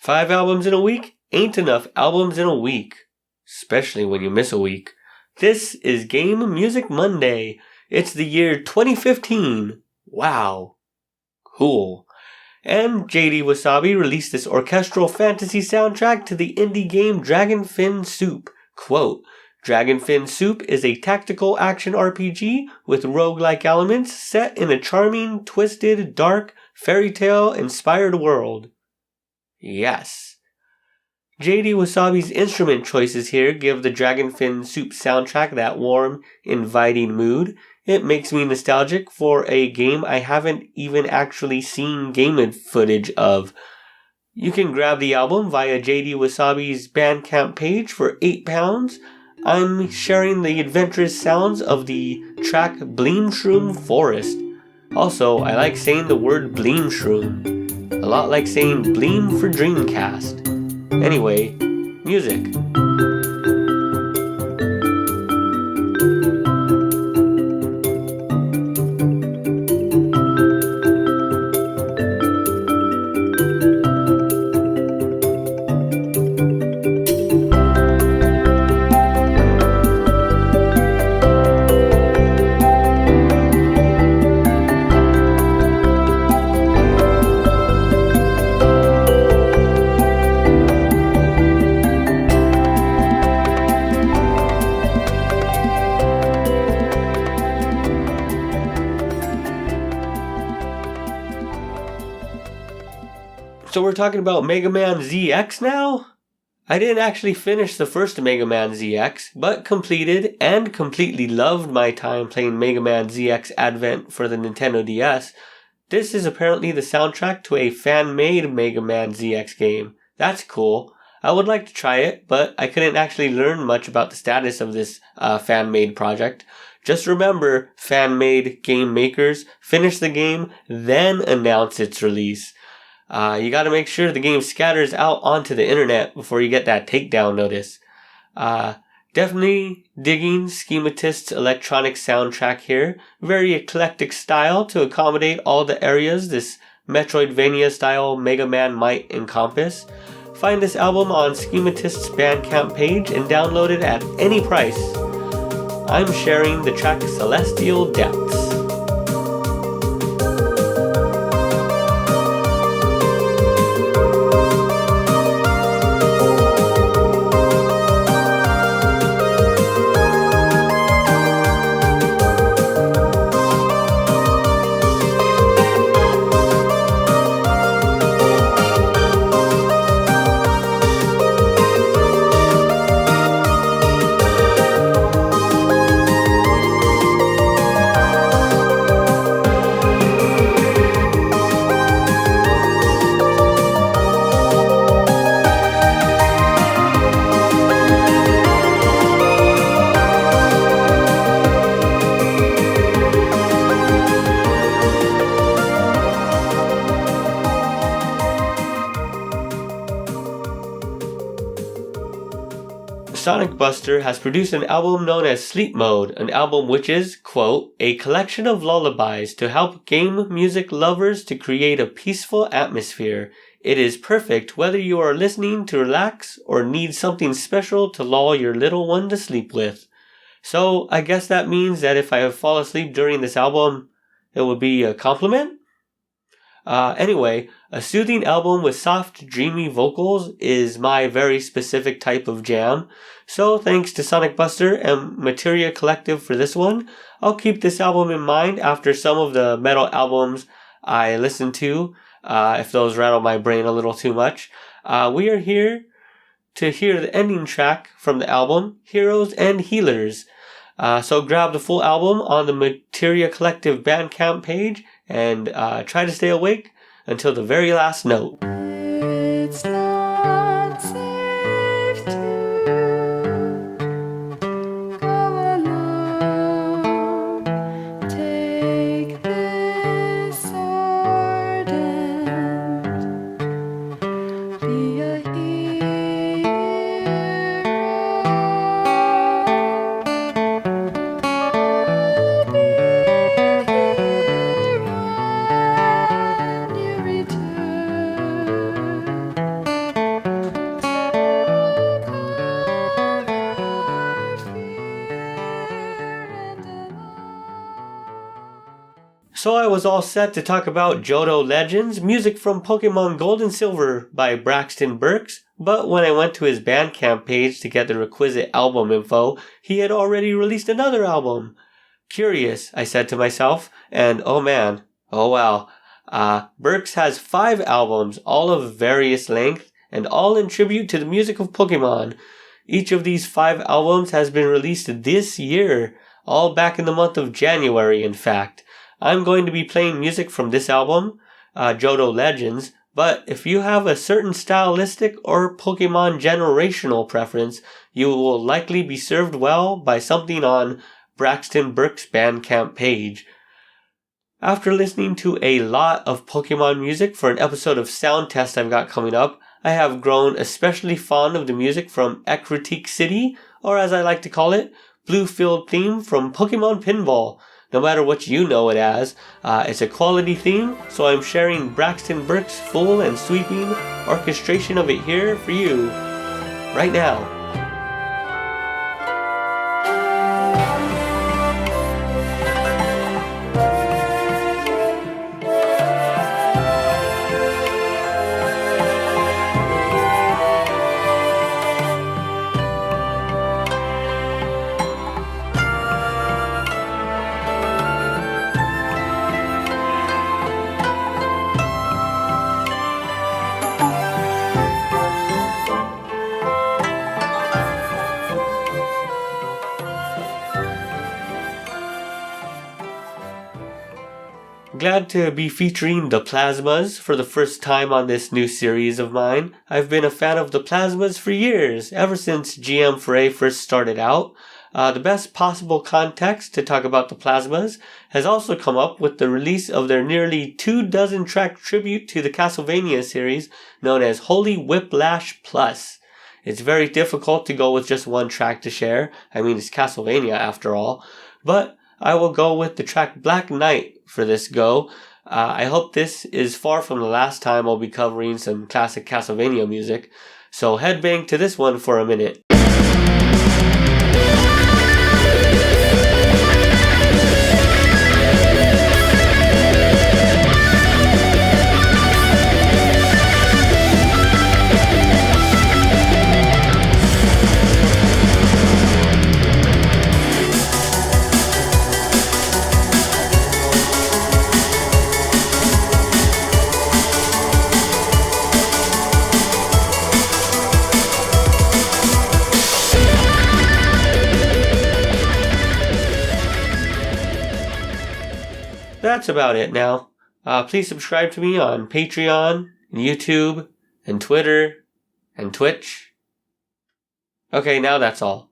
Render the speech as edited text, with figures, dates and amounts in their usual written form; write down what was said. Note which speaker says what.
Speaker 1: 5 albums in a week ain't enough albums in a week, especially when you miss a week. This is Game Music Monday. It's the year 2015. Wow. Cool. And JDWasabi released this orchestral fantasy soundtrack to the indie game Dragonfin Soup. Quote, Dragonfin Soup is a tactical action RPG with roguelike elements set in a charming, twisted, dark, fairy tale inspired world. Yes. JDWasabi's instrument choices here give the Dragonfin Soup soundtrack that warm, inviting mood. It makes me nostalgic for a game I haven't even actually seen game footage of. You can grab the album via JDWasabi's Bandcamp page for £8. I'm sharing the adventurous sounds of the track Bleemshroom Forest. Also, I like saying the word Bleemshroom. A lot like saying Bleem for Dreamcast. Anyway, music. So we're talking about Megaman ZX now? I didn't actually finish the first Megaman ZX, but completed and completely loved my time playing Megaman ZX Advent for the Nintendo DS. This is apparently the soundtrack to a fan-made Megaman ZX game. That's cool. I would like to try it, but I couldn't actually learn much about the status of this fan-made project. Just remember, fan-made game makers finish the game, then announce its release. You gotta make sure the game scatters out onto the internet before you get that takedown notice. Definitely digging Schematist's electronic soundtrack here. Very eclectic style to accommodate all the areas this Metroidvania style Mega Man might encompass. Find this album on Schematist's Bandcamp page and download it at any price. I'm sharing the track Celestial Depths. SonikBuster has produced an album known as Sleep Mode, an album which is, quote, a collection of lullabies to help game music lovers to create a peaceful atmosphere. It is perfect whether you are listening to relax or need something special to lull your little one to sleep with. So I guess that means that if I fall asleep during this album, it would be a compliment? Anyway, a soothing album with soft, dreamy vocals is my very specific type of jam. So thanks to SonikBuster and Materia Collective for this one. I'll keep this album in mind after some of the metal albums I listen to, if those rattle my brain a little too much. We are here to hear the ending track from the album, Heroes and Healers. So grab the full album on the Materia Collective Bandcamp page and try to stay awake until the very last note.
Speaker 2: It's not safe to go alone. Take this sword and be a hero. Be a hero when you return.
Speaker 1: So I was all set to talk about Johto Legends, music from Pokémon Gold and Silver by Braxton Burks, but when I went to his Bandcamp page to get the requisite album info, he had already released another album. Curious, I said to myself, and oh man, oh wow. Burks has 5 albums, all of various length, and all in tribute to the music of Pokemon. Each of these 5 albums has been released this year, all back in the month of January, in fact. I'm going to be playing music from this album, Johto Legends, but if you have a certain stylistic or Pokemon generational preference, you will likely be served well by something on Braxton Burks' Bandcamp page. After listening to a lot of Pokemon music for an episode of Sound Test I've got coming up, I have grown especially fond of the music from Ecruteak City, or as I like to call it, Blue Field Theme from Pokemon Pinball. No matter what you know it as, it's a quality theme, so I'm sharing Braxton Burks' full and sweeping orchestration of it here for you, right now. Glad to be featuring ThePlasmas for the first time on this new series of mine. I've been a fan of ThePlasmas for years, ever since GM4A first started out. The best possible context to talk about ThePlasmas has also come up with the release of their nearly 24 track tribute to the Castlevania series known as Holy Whiplash Plus. It's very difficult to go with just one track to share. I mean, it's Castlevania after all. But I will go with the track Black Knight for this go. I hope this is far from the last time I'll be covering some classic Castlevania music. So headbang to this one for a minute. That's about it now. Please subscribe to me on Patreon, and YouTube, and Twitter, and Twitch. Okay, now that's all.